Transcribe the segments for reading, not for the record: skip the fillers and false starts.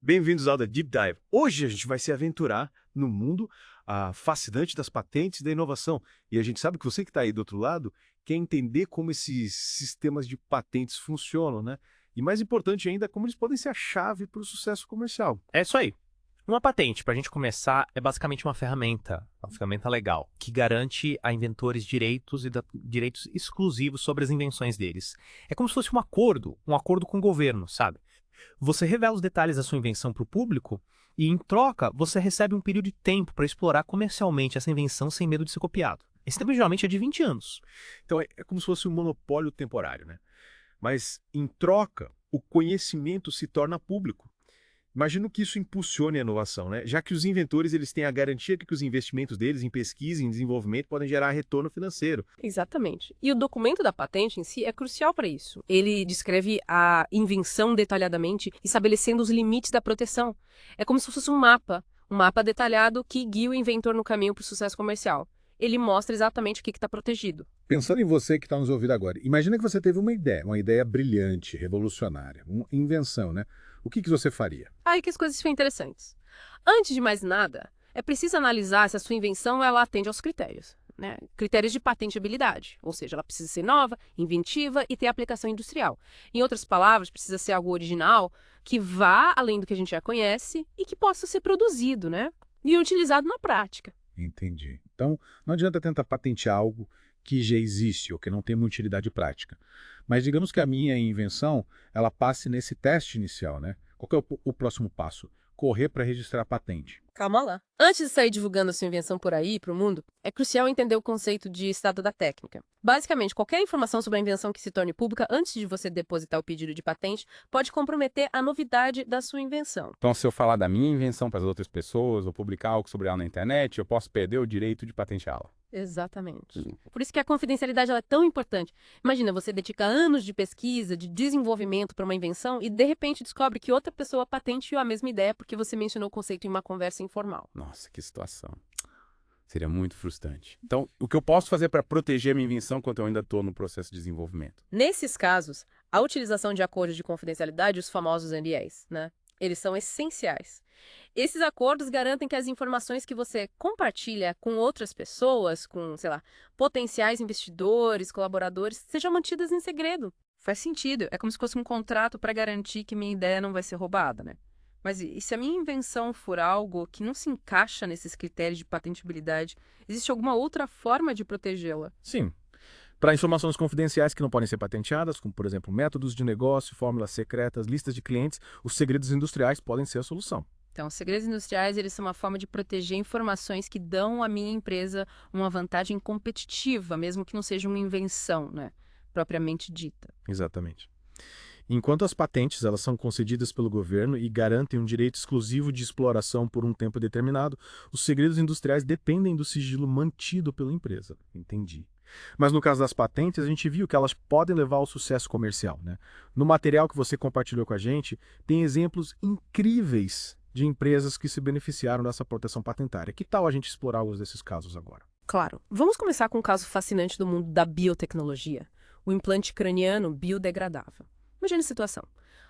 Bem-vindos ao The Deep Dive. Hoje a gente vai se aventurar no mundo fascinante das patentes e da inovação. E a gente sabe que você que está aí do outro lado quer entender como esses sistemas de patentes funcionam, né? E mais importante ainda, como eles podem ser a chave para o sucesso comercial. É isso aí. Uma patente, para a gente começar, é basicamente uma ferramenta legal, que garante a inventores direitos direitos exclusivos sobre as invenções deles. É como se fosse um acordo com o governo, sabe? Você revela os detalhes da sua invenção para o público e, em troca, você recebe um período de tempo para explorar comercialmente essa invenção sem medo de ser copiado. Esse tempo geralmente é de 20 anos. Então é como se fosse um monopólio temporário, né? Mas, em troca, o conhecimento se torna público. Imagino que isso impulsione a inovação, né? Já que os inventores eles têm a garantia de que os investimentos deles em pesquisa e em desenvolvimento podem gerar retorno financeiro. Exatamente. E o documento da patente em si é crucial para isso. Ele descreve a invenção detalhadamente, estabelecendo os limites da proteção. É como se fosse um mapa detalhado que guia o inventor no caminho para o sucesso comercial. Ele mostra exatamente o que está protegido. Pensando em você que está nos ouvindo agora, imagina que você teve uma ideia brilhante, revolucionária, uma invenção, né? O que você faria? Aí que as coisas ficam interessantes. Antes de mais nada, é preciso analisar se a sua invenção ela atende aos critérios, né? Critérios de patentabilidade, ou seja, ela precisa ser nova, inventiva e ter aplicação industrial. Em outras palavras, precisa ser algo original, que vá além do que a gente já conhece e que possa ser produzido, né? E utilizado na prática. Entendi. Então, não adianta tentar patentear algo que já existe ou que não tem uma utilidade prática. Mas digamos que a minha invenção, ela passe nesse teste inicial, né? Qual que é o próximo passo? Correr para registrar a patente. Calma lá. Antes de sair divulgando a sua invenção por aí, para o mundo, é crucial entender o conceito de estado da técnica. Basicamente, qualquer informação sobre a invenção que se torne pública antes de você depositar o pedido de patente pode comprometer a novidade da sua invenção. Então, se eu falar da minha invenção para as outras pessoas ou publicar algo sobre ela na internet, eu posso perder o direito de patenteá-la. Exatamente. Por isso que a confidencialidade ela é tão importante. Imagina, você dedica anos de pesquisa, de desenvolvimento para uma invenção e, de repente, descobre que outra pessoa patenteou a mesma ideia porque você mencionou o conceito em uma conversa informal. Nossa, que situação. Seria muito frustrante. Então, o que eu posso fazer para proteger a minha invenção enquanto eu ainda estou no processo de desenvolvimento? Nesses casos, a utilização de acordos de confidencialidade, os famosos NDAs, né? Eles são essenciais. Esses acordos garantem que as informações que você compartilha com outras pessoas, com, sei lá, potenciais investidores, colaboradores, sejam mantidas em segredo. Faz sentido. É como se fosse um contrato para garantir que minha ideia não vai ser roubada, né? Mas e se a minha invenção for algo que não se encaixa nesses critérios de patentabilidade, existe alguma outra forma de protegê-la? Sim. Para informações confidenciais que não podem ser patenteadas, como, por exemplo, métodos de negócio, fórmulas secretas, listas de clientes, os segredos industriais podem ser a solução. Então, os segredos industriais, eles são uma forma de proteger informações que dão à minha empresa uma vantagem competitiva, mesmo que não seja uma invenção, né, propriamente dita. Exatamente. Enquanto as patentes elas são concedidas pelo governo e garantem um direito exclusivo de exploração por um tempo determinado, os segredos industriais dependem do sigilo mantido pela empresa. Entendi. Mas no caso das patentes, a gente viu que elas podem levar ao sucesso comercial, né? No material que você compartilhou com a gente, tem exemplos incríveis de empresas que se beneficiaram dessa proteção patentária. Que tal a gente explorar alguns desses casos agora? Claro. Vamos começar com um caso fascinante do mundo da biotecnologia. O implante craniano biodegradável. Imagine a situação.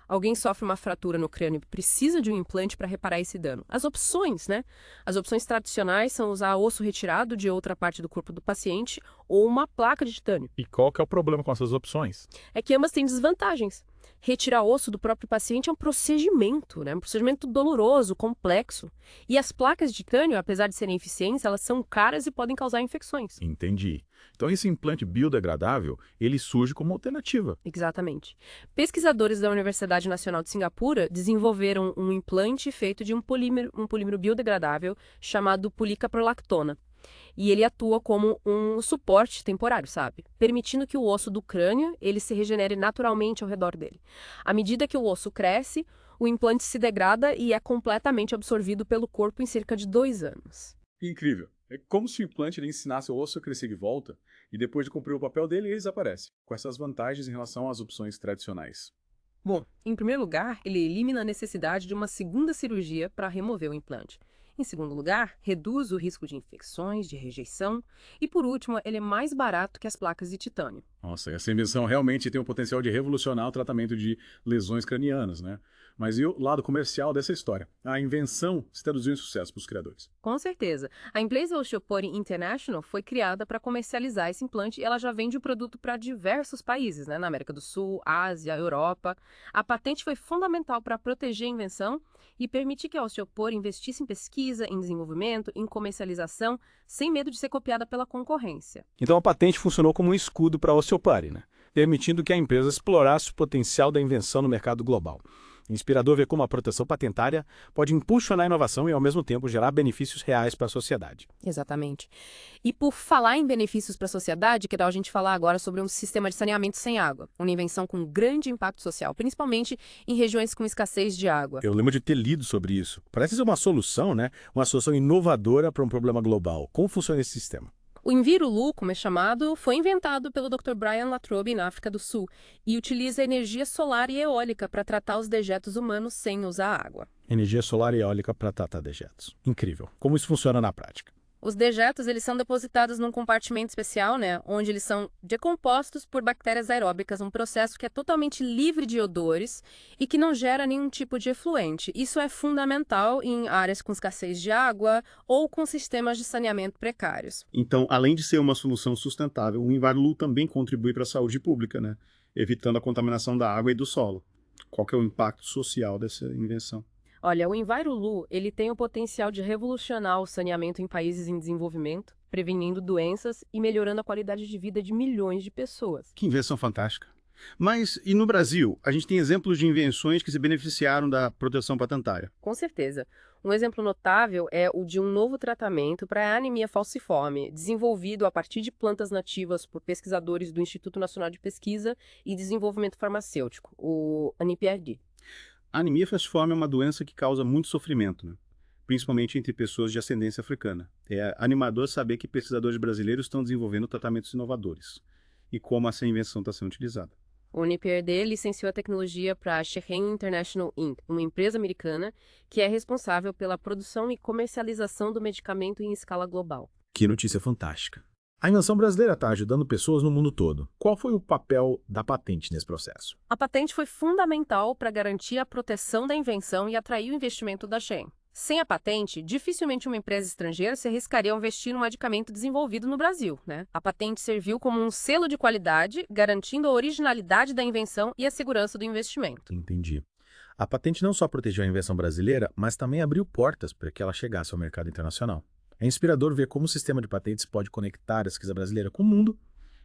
Alguém sofre uma fratura no crânio e precisa de um implante para reparar esse dano. As opções, né? As opções tradicionais são usar osso retirado de outra parte do corpo do paciente ou uma placa de titânio. E qual que é o problema com essas opções? É que ambas têm desvantagens. Retirar osso do próprio paciente é um procedimento, né? Um procedimento doloroso, complexo. E as placas de titânio, apesar de serem eficientes, elas são caras e podem causar infecções. Entendi. Então esse implante biodegradável, ele surge como alternativa. Exatamente. Pesquisadores da Universidade Nacional de Singapura desenvolveram um implante feito de um polímero biodegradável chamado policaprolactona. E ele atua como um suporte temporário, sabe? Permitindo que o osso do crânio ele se regenere naturalmente ao redor dele. À medida que o osso cresce, o implante se degrada e é completamente absorvido pelo corpo em cerca de 2 anos. Incrível. É como se o implante ele ensinasse o osso a crescer de volta e depois de cumprir o papel dele, ele desaparece, com essas vantagens em relação às opções tradicionais. Bom, em primeiro lugar, ele elimina a necessidade de uma segunda cirurgia para remover o implante. Em segundo lugar, reduz o risco de infecções, de rejeição. E por último, ele é mais barato que as placas de titânio. Nossa, essa invenção realmente tem o potencial de revolucionar o tratamento de lesões cranianas, né? Mas e o lado comercial dessa história? A invenção se traduziu em sucesso para os criadores. Com certeza. A empresa Osteopore International foi criada para comercializar esse implante e ela já vende o produto para diversos países, né? Na América do Sul, Ásia, Europa. A patente foi fundamental para proteger a invenção e permitir que a Osteopore investisse em pesquisa, em desenvolvimento, em comercialização, sem medo de ser copiada pela concorrência. Então a patente funcionou como um escudo para a Osteopare, né? Permitindo que a empresa explorasse o potencial da invenção no mercado global. Inspirador ver como a proteção patentária pode impulsionar a inovação e, ao mesmo tempo, gerar benefícios reais para a sociedade. Exatamente. E por falar em benefícios para a sociedade, que tal a gente falar agora sobre um sistema de saneamento sem água, uma invenção com grande impacto social, principalmente em regiões com escassez de água. Eu lembro de ter lido sobre isso. Parece ser uma solução, né? Uma solução inovadora para um problema global. Como funciona esse sistema? O Envirulu, como é chamado, foi inventado pelo Dr. Brian Latrobe na África do Sul e utiliza energia solar e eólica para tratar os dejetos humanos sem usar água. Energia solar e eólica para tratar dejetos. Incrível. Como isso funciona na prática? Os dejetos eles são depositados num compartimento especial, né, onde eles são decompostos por bactérias aeróbicas, um processo que é totalmente livre de odores e que não gera nenhum tipo de efluente. Isso é fundamental em áreas com escassez de água ou com sistemas de saneamento precários. Então, além de ser uma solução sustentável, o Envirulu também contribui para a saúde pública, né? Evitando a contaminação da água e do solo. Qual que é o impacto social dessa invenção? Olha, o Envirulu, ele tem o potencial de revolucionar o saneamento em países em desenvolvimento, prevenindo doenças e melhorando a qualidade de vida de milhões de pessoas. Que invenção fantástica. Mas, e no Brasil? A gente tem exemplos de invenções que se beneficiaram da proteção patentária. Com certeza. Um exemplo notável é o de um novo tratamento para a anemia falciforme, desenvolvido a partir de plantas nativas por pesquisadores do Instituto Nacional de Pesquisa e Desenvolvimento Farmacêutico, o ANIPRD. A anemia falciforme é uma doença que causa muito sofrimento, né? Principalmente entre pessoas de ascendência africana. É animador saber que pesquisadores brasileiros estão desenvolvendo tratamentos inovadores e como essa invenção está sendo utilizada. O UniPRD licenciou a tecnologia para a Shehen International Inc., uma empresa americana que é responsável pela produção e comercialização do medicamento em escala global. Que notícia fantástica. A invenção brasileira está ajudando pessoas no mundo todo. Qual foi o papel da patente nesse processo? A patente foi fundamental para garantir a proteção da invenção e atrair o investimento da Shehen. Sem a patente, dificilmente uma empresa estrangeira se arriscaria a investir num medicamento desenvolvido no Brasil, né? A patente serviu como um selo de qualidade, garantindo a originalidade da invenção e a segurança do investimento. Entendi. A patente não só protegeu a invenção brasileira, mas também abriu portas para que ela chegasse ao mercado internacional. É inspirador ver como o sistema de patentes pode conectar a pesquisa brasileira com o mundo,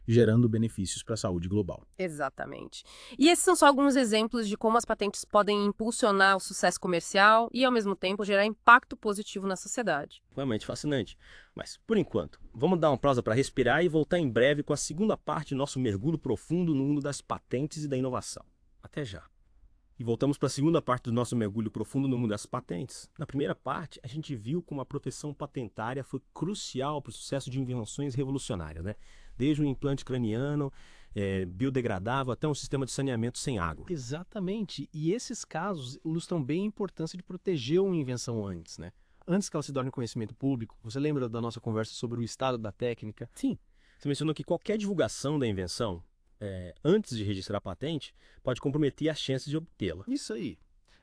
gerando benefícios para a saúde global. Exatamente. E esses são só alguns exemplos de como as patentes podem impulsionar o sucesso comercial e, ao mesmo tempo, gerar impacto positivo na sociedade. Realmente fascinante. Mas, por enquanto, vamos dar uma pausa para respirar e voltar em breve com a segunda parte do nosso mergulho profundo no mundo das patentes e da inovação. Até já. E voltamos para a segunda parte do nosso mergulho profundo no mundo das patentes. Na primeira parte, a gente viu como a proteção patentária foi crucial para o sucesso de invenções revolucionárias, né? Desde um implante craniano, biodegradável, até um sistema de saneamento sem água. Exatamente. E esses casos ilustram bem a importância de proteger uma invenção antes, né? Antes que ela se torne conhecimento público. Você lembra da nossa conversa sobre o estado da técnica? Sim. Você mencionou que qualquer divulgação da invenção, antes de registrar a patente, pode comprometer as chances de obtê-la. Isso aí.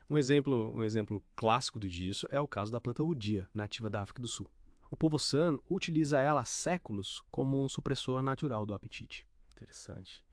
Um exemplo clássico disso é o caso da planta udia, nativa da África do Sul. O povo San utiliza ela há séculos como um supressor natural do apetite. Interessante.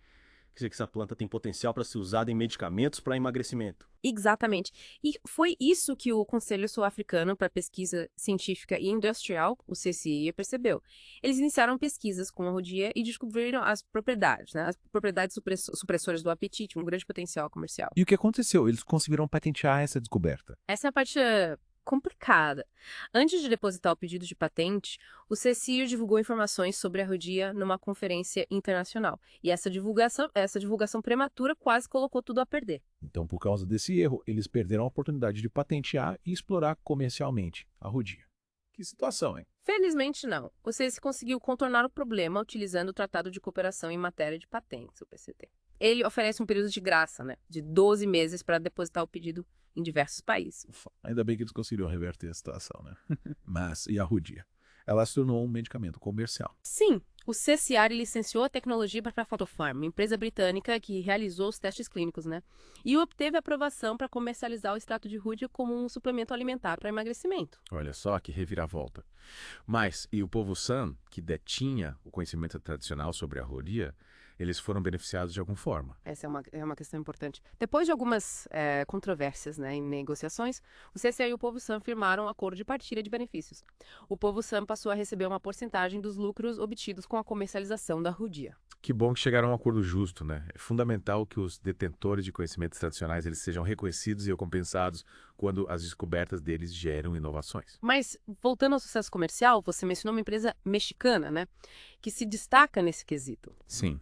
Quer dizer que essa planta tem potencial para ser usada em medicamentos para emagrecimento. Exatamente. E foi isso que o Conselho Sul-Africano para Pesquisa Científica e Industrial, o CCI, percebeu. Eles iniciaram pesquisas com a rodia e descobriram as propriedades, né? As propriedades supressoras do apetite, um grande potencial comercial. E o que aconteceu? Eles conseguiram patentear essa descoberta. Essa é a parte complicada. Antes de depositar o pedido de patente, o CCI divulgou informações sobre a rodia numa conferência internacional. E essa divulgação prematura quase colocou tudo a perder. Então, por causa desse erro, eles perderam a oportunidade de patentear e explorar comercialmente a rodia. Que situação, hein? Felizmente não. O CCI conseguiu contornar o problema utilizando o Tratado de Cooperação em Matéria de Patentes, o PCT. Ele oferece um período de graça, né, de 12 meses para depositar o pedido em diversos países. Ufa, ainda bem que eles conseguiram reverter a situação, né? Mas, e a rodia? Ela se tornou um medicamento comercial. Sim, O CCR licenciou a tecnologia para a Photofarm, uma empresa britânica que realizou os testes clínicos, né? E obteve aprovação para comercializar o extrato de rúdia como um suplemento alimentar para emagrecimento. Olha só que reviravolta. Mas, e o povo San, que detinha o conhecimento tradicional sobre a rodia, eles foram beneficiados de alguma forma. Essa é uma questão importante. Depois de algumas controvérsias, né, em negociações, o CCR e o povo San firmaram um acordo de partilha de benefícios. O povo San passou a receber uma porcentagem dos lucros obtidos com a comercialização da rodia. Que bom que chegaram a um acordo justo, né? É fundamental que os detentores de conhecimentos tradicionais eles sejam reconhecidos e recompensados quando as descobertas deles geram inovações. Mas, voltando ao sucesso comercial, você mencionou uma empresa mexicana, né, que se destaca nesse quesito. Sim.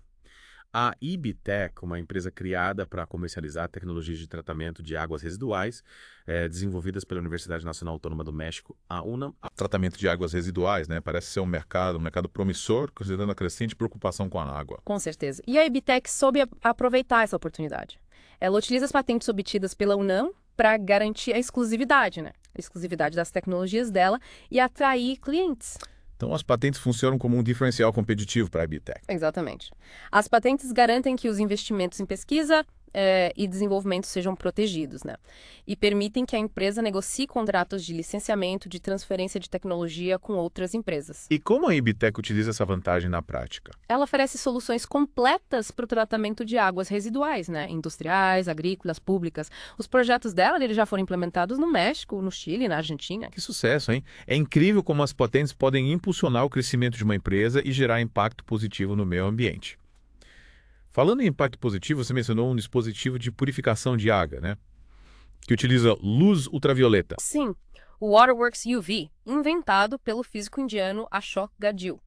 A Ibitec, uma empresa criada para comercializar tecnologias de tratamento de águas residuais, desenvolvidas pela Universidade Nacional Autônoma do México, a UNAM. Tratamento de águas residuais, né? Parece ser um mercado promissor, considerando a crescente preocupação com a água. Com certeza. E a Ibitec soube aproveitar essa oportunidade. Ela utiliza as patentes obtidas pela UNAM para garantir a exclusividade, né? A exclusividade das tecnologias dela e atrair clientes. Então, as patentes funcionam como um diferencial competitivo para a Ibitec. Exatamente. As patentes garantem que os investimentos em pesquisa e desenvolvimento sejam protegidos, né? E permitem que a empresa negocie contratos de licenciamento, de transferência de tecnologia com outras empresas. E como a Ibitec utiliza essa vantagem na prática? Ela oferece soluções completas para o tratamento de águas residuais, né? Industriais, agrícolas, públicas. Os projetos dela eles já foram implementados no México, no Chile, na Argentina. Que sucesso, hein? É incrível como as patentes podem impulsionar o crescimento de uma empresa e gerar impacto positivo no meio ambiente. Falando em impacto positivo, você mencionou um dispositivo de purificação de água, né? Que utiliza luz ultravioleta. Sim, o Waterworks UV, inventado pelo físico indiano Ashok Gadgil.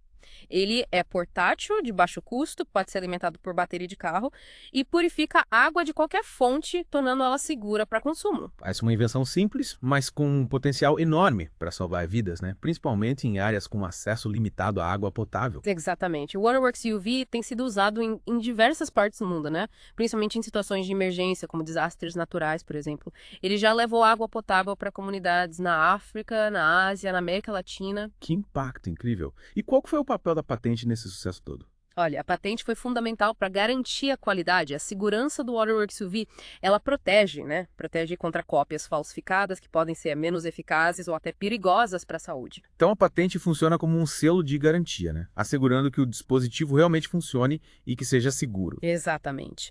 Ele é portátil, de baixo custo, pode ser alimentado por bateria de carro e purifica água de qualquer fonte, tornando ela segura para consumo. Parece uma invenção simples, mas com um potencial enorme para salvar vidas, né? Principalmente em áreas com acesso limitado à água potável. Exatamente. O Waterworks UV tem sido usado em diversas partes do mundo, né? Principalmente em situações de emergência, como desastres naturais, por exemplo. Ele já levou água potável para comunidades na África, na Ásia, na América Latina. Que impacto incrível! E qual que foi o papel da patente nesse sucesso todo? Olha, a patente foi fundamental para garantir a qualidade, a segurança do Waterworks UV. Ela protege, né? Protege contra cópias falsificadas que podem ser menos eficazes ou até perigosas para a saúde. Então a patente funciona como um selo de garantia, né? Assegurando que o dispositivo realmente funcione e que seja seguro. Exatamente.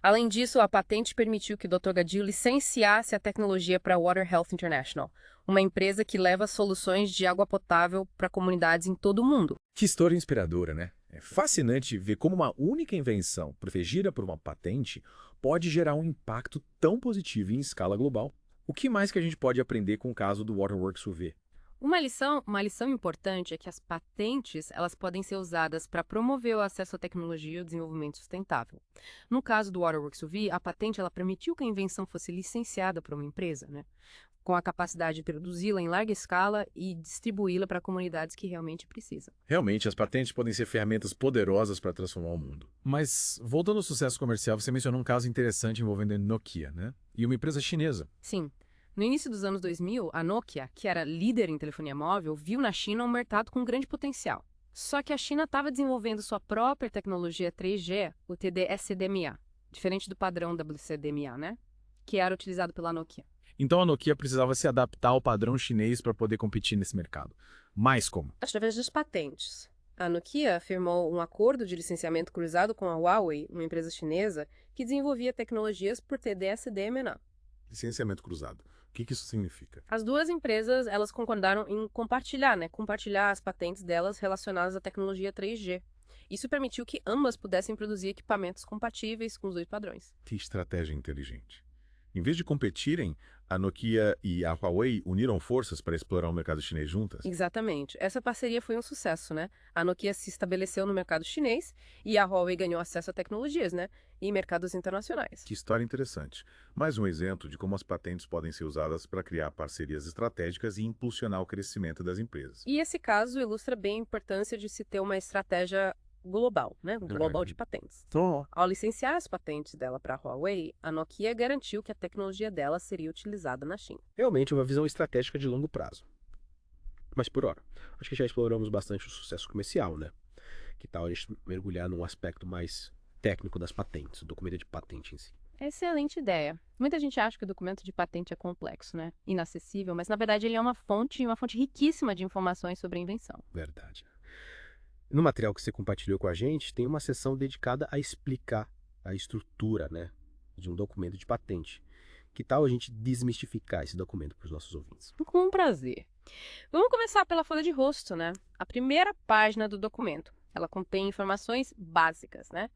Além disso, a patente permitiu que o Dr. Gadgil licenciasse a tecnologia para a Water Health International, uma empresa que leva soluções de água potável para comunidades em todo o mundo. Que história inspiradora, né? É fascinante ver como uma única invenção, protegida por uma patente, pode gerar um impacto tão positivo em escala global. O que mais que a gente pode aprender com o caso do Waterworks UV? Uma lição importante é que as patentes elas podem ser usadas para promover o acesso à tecnologia e o desenvolvimento sustentável. No caso do Waterworks UV, a patente ela permitiu que a invenção fosse licenciada por uma empresa, né? Com a capacidade de produzi-la em larga escala e distribuí-la para comunidades que realmente precisam. Realmente, as patentes podem ser ferramentas poderosas para transformar o mundo. Mas, voltando ao sucesso comercial, você mencionou um caso interessante envolvendo a Nokia, né? E uma empresa chinesa. Sim. No início dos anos 2000, a Nokia, que era líder em telefonia móvel, viu na China um mercado com grande potencial. Só que a China estava desenvolvendo sua própria tecnologia 3G, o TD-SCDMA, diferente do padrão WCDMA, né? Que era utilizado pela Nokia. Então a Nokia precisava se adaptar ao padrão chinês para poder competir nesse mercado. Mas como? Através das patentes. A Nokia firmou um acordo de licenciamento cruzado com a Huawei, uma empresa chinesa, que desenvolvia tecnologias por TD-SCDMA. Licenciamento cruzado. O que isso significa? As duas empresas, elas concordaram em compartilhar as patentes delas relacionadas à tecnologia 3G. Isso permitiu que ambas pudessem produzir equipamentos compatíveis com os dois padrões. Que estratégia inteligente. Em vez de competirem, a Nokia e a Huawei uniram forças para explorar o mercado chinês juntas? Exatamente. Essa parceria foi um sucesso, né? A Nokia se estabeleceu no mercado chinês e a Huawei ganhou acesso a tecnologias, né? E mercados internacionais. Que história interessante. Mais um exemplo de como as patentes podem ser usadas para criar parcerias estratégicas e impulsionar o crescimento das empresas. E esse caso ilustra bem a importância de se ter uma estratégia global, né? Global de patentes. Ao licenciar as patentes dela para a Huawei, a Nokia garantiu que a tecnologia dela seria utilizada na China. Realmente uma visão estratégica de longo prazo. Mas por hora, acho que já exploramos bastante o sucesso comercial, né? Que tal a gente mergulhar num aspecto mais técnico das patentes, o documento de patente em si? Excelente ideia. Muita gente acha que o documento de patente é complexo, né? Inacessível, mas na verdade ele é uma fonte riquíssima de informações sobre a invenção. Verdade. No material que você compartilhou com a gente, tem uma seção dedicada a explicar a estrutura, né, de um documento de patente. Que tal a gente desmistificar esse documento para os nossos ouvintes? Com prazer. Vamos começar pela folha de rosto, né? A primeira página do documento. Ela contém informações básicas, né?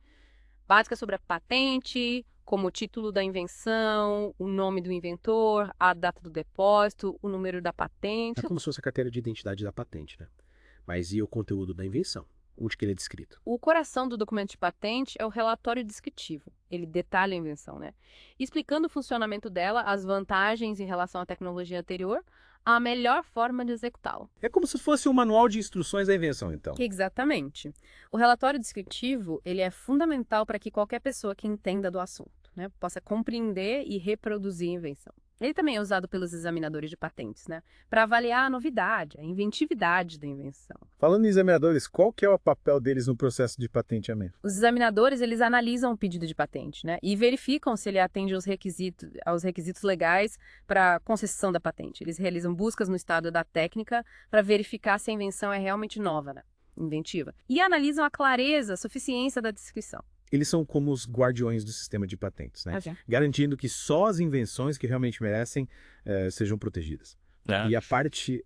Básicas sobre a patente, como o título da invenção, o nome do inventor, a data do depósito, o número da patente. É como se fosse a carteira de identidade da patente, né? Mas e o conteúdo da invenção? Onde que ele é descrito? O coração do documento de patente é o relatório descritivo. Ele detalha a invenção, né? Explicando o funcionamento dela, as vantagens em relação à tecnologia anterior, a melhor forma de executá-la. É como se fosse um manual de instruções da invenção, então. Exatamente. O relatório descritivo, ele é fundamental para que qualquer pessoa que entenda do assunto, né, possa compreender e reproduzir a invenção. Ele também é usado pelos examinadores de patentes, né, para avaliar a novidade, a inventividade da invenção. Falando em examinadores, qual que é o papel deles no processo de patenteamento? Os examinadores, eles analisam o pedido de patente, né, e verificam se ele atende aos requisitos legais para concessão da patente. Eles realizam buscas no estado da técnica para verificar se a invenção é realmente nova, né, inventiva. E analisam a clareza, a suficiência da descrição. Eles são como os guardiões do sistema de patentes, né? Garantindo que só as invenções que realmente merecem sejam protegidas. E a parte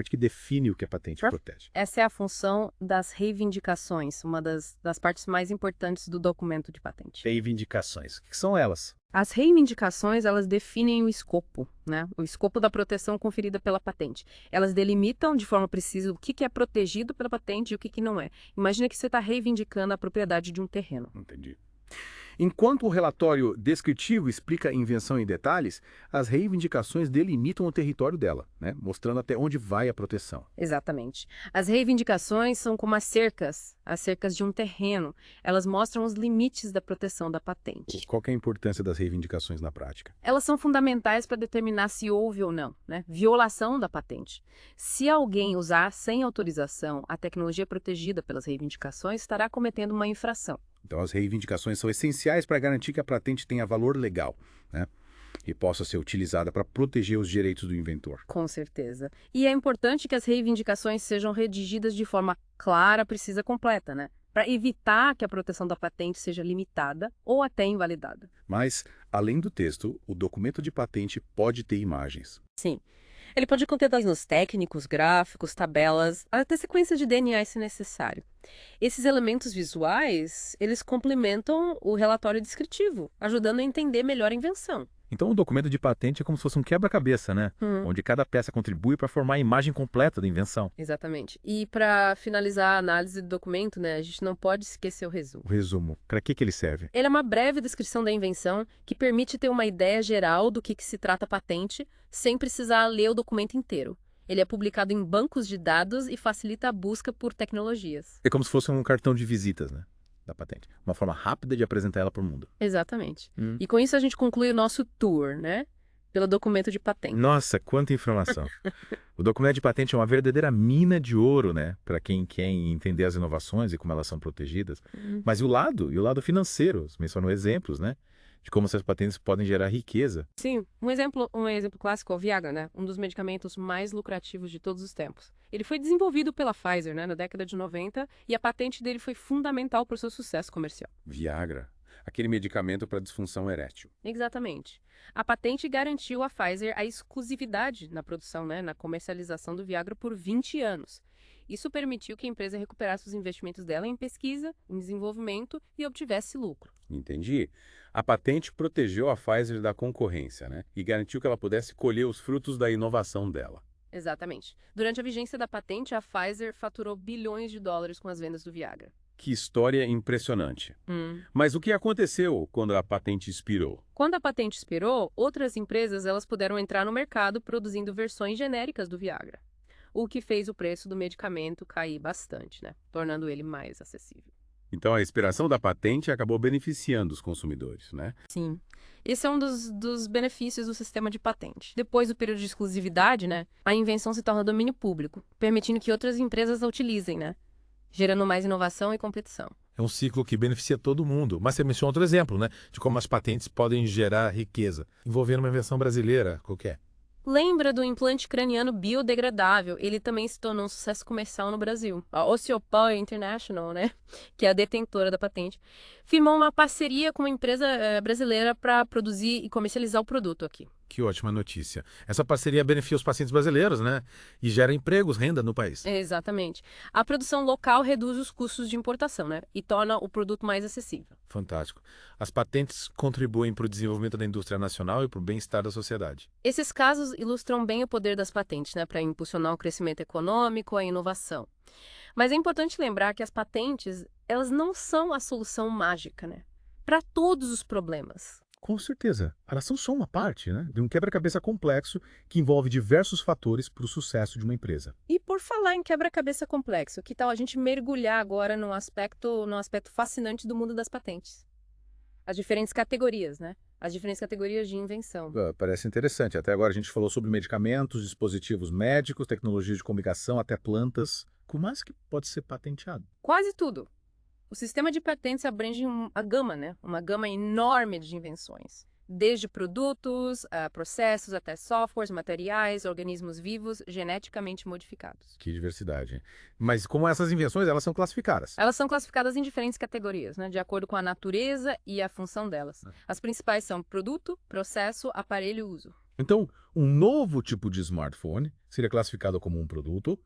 que define o que a patente protege. Essa é a função das reivindicações, uma das partes mais importantes do documento de patente. Reivindicações. O que são elas? As reivindicações, elas definem o escopo, né? O escopo da proteção conferida pela patente. Elas delimitam de forma precisa o que é protegido pela patente e o que não é. Imagina que você está reivindicando a propriedade de um terreno. Entendi. Enquanto o relatório descritivo explica a invenção em detalhes, as reivindicações delimitam o território dela, né? Mostrando até onde vai a proteção. Exatamente. As reivindicações são como as cercas de um terreno. Elas mostram os limites da proteção da patente. Qual que é a importância das reivindicações na prática? Elas são fundamentais para determinar se houve ou não, né, violação da patente. Se alguém usar sem autorização a tecnologia protegida pelas reivindicações, estará cometendo uma infração. Então, as reivindicações são essenciais para garantir que a patente tenha valor legal, né? E possa ser utilizada para proteger os direitos do inventor. Com certeza. E é importante que as reivindicações sejam redigidas de forma clara, precisa, completa, né? Para evitar que a proteção da patente seja limitada ou até invalidada. Mas, além do texto, o documento de patente pode ter imagens. Sim. Ele pode conter dados técnicos, gráficos, tabelas, até sequências de DNA se necessário. Esses elementos visuais, eles complementam o relatório descritivo, ajudando a entender melhor a invenção. Então o documento de patente é como se fosse um quebra-cabeça, né? Onde cada peça contribui para formar a imagem completa da invenção. Exatamente. E para finalizar a análise do documento, né, a gente não pode esquecer o resumo. O resumo, para que ele serve? Ele é uma breve descrição da invenção que permite ter uma ideia geral do que se trata a patente, sem precisar ler o documento inteiro. Ele é publicado em bancos de dados e facilita a busca por tecnologias. É como se fosse um cartão de visitas, né? Da patente. Uma forma rápida de apresentar ela para o mundo. Exatamente. E com isso a gente conclui o nosso tour, né? Pelo documento de patente. Nossa, quanta informação. O documento de patente é uma verdadeira mina de ouro, né? Para quem quer entender as inovações e como elas são protegidas. Mas e o lado financeiro? Você mencionou exemplos, né? De como essas patentes podem gerar riqueza. Sim, um exemplo clássico é o Viagra, né? Um dos medicamentos mais lucrativos de todos os tempos. Ele foi desenvolvido pela Pfizer, né, na década de 90, e a patente dele foi fundamental para o seu sucesso comercial. Viagra, aquele medicamento para disfunção erétil. Exatamente. A patente garantiu à Pfizer a exclusividade na produção, né, na comercialização do Viagra por 20 anos. Isso permitiu que a empresa recuperasse os investimentos dela em pesquisa, em desenvolvimento e obtivesse lucro. Entendi. A patente protegeu a Pfizer da concorrência, né? E garantiu que ela pudesse colher os frutos da inovação dela. Exatamente. Durante a vigência da patente, a Pfizer faturou bilhões de dólares com as vendas do Viagra. Que história impressionante. Mas o que aconteceu quando a patente expirou? Quando a patente expirou, outras empresas elas puderam entrar no mercado produzindo versões genéricas do Viagra, o que fez o preço do medicamento cair bastante, né? Tornando ele mais acessível. Então, a expiração da patente acabou beneficiando os consumidores, né? Sim. Esse é um dos benefícios do sistema de patente. Depois do período de exclusividade, né, a invenção se torna domínio público, permitindo que outras empresas a utilizem, né? gerando mais inovação e competição. É um ciclo que beneficia todo mundo. Mas você mencionou outro exemplo, né? De como as patentes podem gerar riqueza, envolvendo uma invenção brasileira qualquer. Lembra do implante craniano biodegradável? Ele também se tornou um sucesso comercial no Brasil. A Osteopower International, né, que é a detentora da patente, firmou uma parceria com uma empresa brasileira para produzir e comercializar o produto aqui. Que ótima notícia. Essa parceria beneficia os pacientes brasileiros, né? E gera empregos, renda no país. Exatamente. A produção local reduz os custos de importação, né, e torna o produto mais acessível. Fantástico. As patentes contribuem para o desenvolvimento da indústria nacional e para o bem-estar da sociedade. Esses casos ilustram bem o poder das patentes, né, para impulsionar o crescimento econômico, a inovação. Mas é importante lembrar que as patentes, elas não são a solução mágica, né, para todos os problemas. Com certeza. Elas são só uma parte, né, de um quebra-cabeça complexo que envolve diversos fatores para o sucesso de uma empresa. E por falar em quebra-cabeça complexo, que tal a gente mergulhar agora num aspecto fascinante do mundo das patentes? As diferentes categorias, né? As diferentes categorias de invenção. Parece interessante. Até agora a gente falou sobre medicamentos, dispositivos médicos, tecnologia de comunicação, até plantas. O mais que pode ser patenteado? Quase tudo. O sistema de patentes abrange a gama, né? Uma gama enorme de invenções. Desde produtos, processos, até softwares, materiais, organismos vivos, geneticamente modificados. Que diversidade. Mas como essas invenções, elas são classificadas? Elas são classificadas em diferentes categorias, né? De acordo com a natureza e a função delas. As principais são produto, processo, aparelho e uso. Então, um novo tipo de smartphone seria classificado como um produto,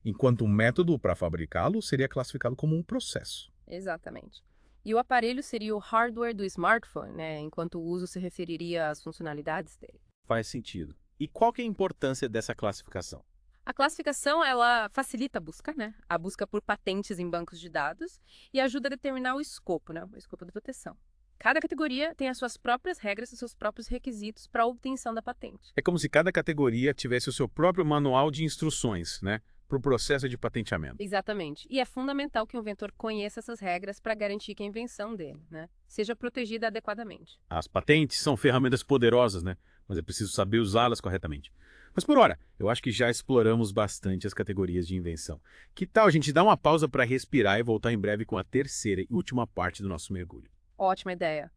enquanto um método para fabricá-lo seria classificado como um processo. Exatamente. E o aparelho seria o hardware do smartphone, né? Enquanto o uso se referiria às funcionalidades dele. Faz sentido. E qual que é a importância dessa classificação? A classificação, ela facilita a busca, né? A busca por patentes em bancos de dados e ajuda a determinar o escopo, né? O escopo da proteção. Cada categoria tem as suas próprias regras e seus próprios requisitos para a obtenção da patente. É como se cada categoria tivesse o seu próprio manual de instruções, né? Para o processo de patenteamento. Exatamente. E é fundamental que o inventor conheça essas regras para garantir que a invenção dele, né, seja protegida adequadamente. As patentes são ferramentas poderosas, né? Mas é preciso saber usá-las corretamente. Mas por hora, eu acho que já exploramos bastante as categorias de invenção. Que tal a gente dar uma pausa para respirar e voltar em breve com a terceira e última parte do nosso mergulho? Ótima ideia.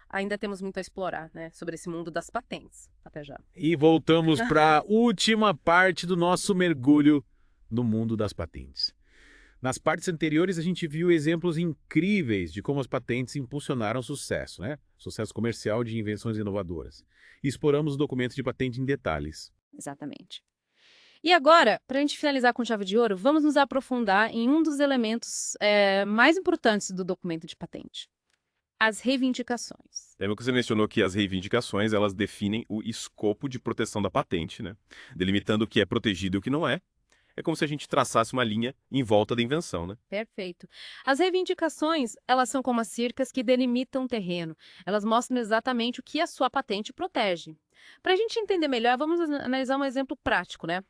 Ainda temos muito a explorar, né, sobre esse mundo das patentes. Até já. E voltamos para a última parte do nosso mergulho no mundo das patentes. Nas partes anteriores, a gente viu exemplos incríveis de como as patentes impulsionaram o sucesso, né? Sucesso comercial de invenções inovadoras. E exploramos os documentos de patente em detalhes. Exatamente. E agora, para a gente finalizar com chave de ouro, vamos nos aprofundar em um dos elementos mais importantes do documento de patente. As reivindicações. Lembra que você mencionou que as reivindicações, elas definem o escopo de proteção da patente, né? Delimitando o que é protegido e o que não é. É como se a gente traçasse uma linha em volta da invenção, né? Perfeito. As reivindicações, elas são como as cercas que delimitam o terreno. Elas mostram exatamente o que a sua patente protege. Para a gente entender melhor, vamos analisar um exemplo prático, né?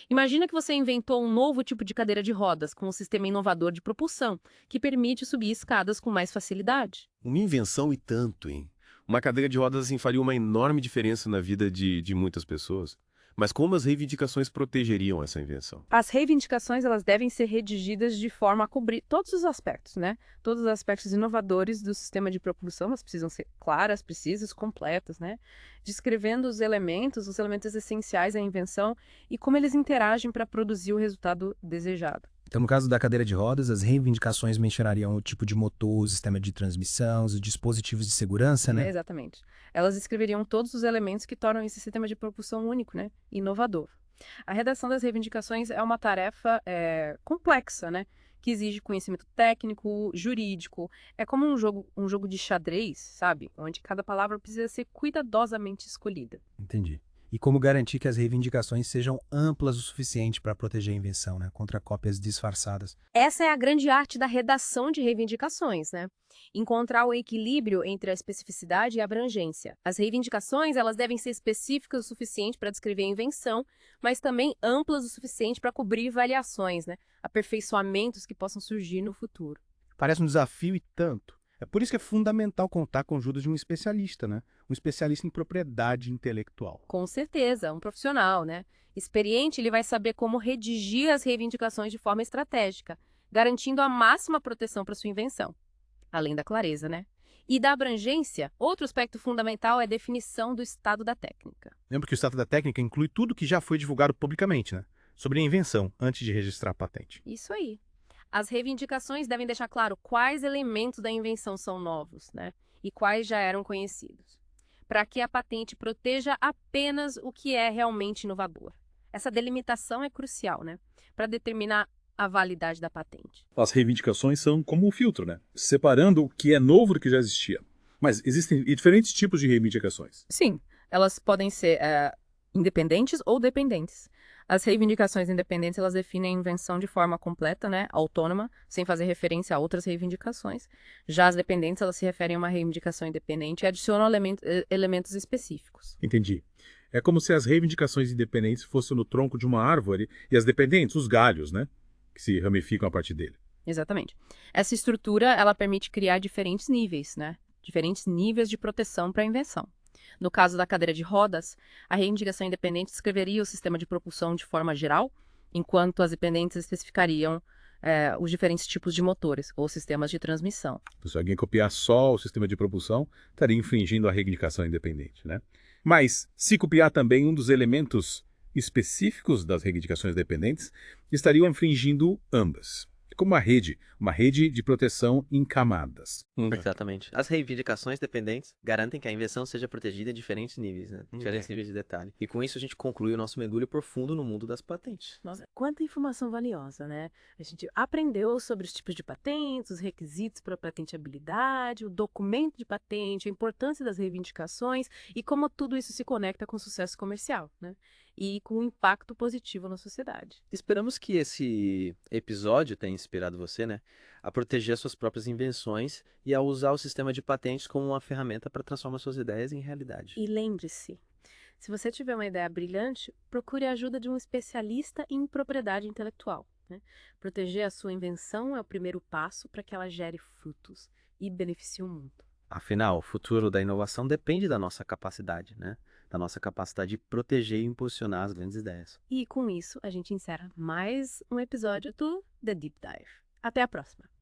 Imagina que você inventou um novo tipo de cadeira de rodas com um sistema inovador de propulsão, que permite subir escadas com mais facilidade. Uma invenção e tanto, hein? Uma cadeira de rodas assim faria uma enorme diferença na vida de muitas pessoas. Mas como as reivindicações protegeriam essa invenção? As reivindicações, elas devem ser redigidas de forma a cobrir todos os aspectos, né? Todos os aspectos inovadores do sistema de propulsão, elas precisam ser claras, precisas, completas, né? Descrevendo os elementos essenciais da invenção e como eles interagem para produzir o resultado desejado. Então, no caso da cadeira de rodas, as reivindicações mencionariam o tipo de motor, o sistema de transmissão, os dispositivos de segurança, né? Exatamente. Elas descreveriam todos os elementos que tornam esse sistema de propulsão único, né? Inovador. A redação das reivindicações é uma tarefa complexa, né? Que exige conhecimento técnico, jurídico. É como um jogo de xadrez, sabe? Onde cada palavra precisa ser cuidadosamente escolhida. Entendi. E como garantir que as reivindicações sejam amplas o suficiente para proteger a invenção, né, contra cópias disfarçadas. Essa é a grande arte da redação de reivindicações, né? Encontrar o equilíbrio entre a especificidade e a abrangência. As reivindicações, elas devem ser específicas o suficiente para descrever a invenção, mas também amplas o suficiente para cobrir variações, né? Aperfeiçoamentos que possam surgir no futuro. Parece um desafio e tanto. É por isso que é fundamental contar com a ajuda de um especialista, né? Um especialista em propriedade intelectual. Com certeza, um profissional, né? Experiente, ele vai saber como redigir as reivindicações de forma estratégica, garantindo a máxima proteção para sua invenção. Além da clareza, né? E da abrangência, outro aspecto fundamental é a definição do estado da técnica. Lembra que o estado da técnica inclui tudo que já foi divulgado publicamente, né? Sobre a invenção, antes de registrar a patente. Isso aí. As reivindicações devem deixar claro quais elementos da invenção são novos, né? E quais já eram conhecidos, para que a patente proteja apenas o que é realmente inovador. Essa delimitação é crucial, né? Para determinar a validade da patente. As reivindicações são como um filtro, né? Separando o que é novo do que já existia. Mas existem diferentes tipos de reivindicações. Sim, elas podem ser independentes ou dependentes. As reivindicações independentes, elas definem a invenção de forma completa, né, autônoma, sem fazer referência a outras reivindicações. Já as dependentes, elas se referem a uma reivindicação independente e adicionam elementos específicos. Entendi. É como se as reivindicações independentes fossem no tronco de uma árvore e as dependentes, os galhos, né? Que se ramificam a partir dele. Exatamente. Essa estrutura, ela permite criar diferentes níveis, né? Diferentes níveis de proteção para a invenção. No caso da cadeira de rodas, a reivindicação independente descreveria o sistema de propulsão de forma geral, enquanto as dependentes especificariam os diferentes tipos de motores ou sistemas de transmissão. Se alguém copiar só o sistema de propulsão, estaria infringindo a reivindicação independente, né? Mas, se copiar também um dos elementos específicos das reivindicações dependentes, estariam infringindo ambas. É como uma rede de proteção em camadas. Exatamente. As reivindicações dependentes garantem que a invenção seja protegida em diferentes níveis, né? Diferentes níveis de detalhe. E com isso a gente conclui o nosso mergulho profundo no mundo das patentes. Nossa, quanta informação valiosa, né? A gente aprendeu sobre os tipos de patentes, os requisitos para patenteabilidade, o documento de patente, a importância das reivindicações e como tudo isso se conecta com o sucesso comercial, né? E com um impacto positivo na sociedade. Esperamos que esse episódio tenha inspirado você, né, a proteger as suas próprias invenções e a usar o sistema de patentes como uma ferramenta para transformar suas ideias em realidade. E lembre-se, se você tiver uma ideia brilhante, procure a ajuda de um especialista em propriedade intelectual, né? Proteger a sua invenção é o primeiro passo para que ela gere frutos e beneficie o mundo. Afinal, o futuro da inovação depende da nossa capacidade, né? Da nossa capacidade de proteger e impulsionar as grandes ideias. E com isso, a gente encerra mais um episódio do The Deep Dive. Até a próxima!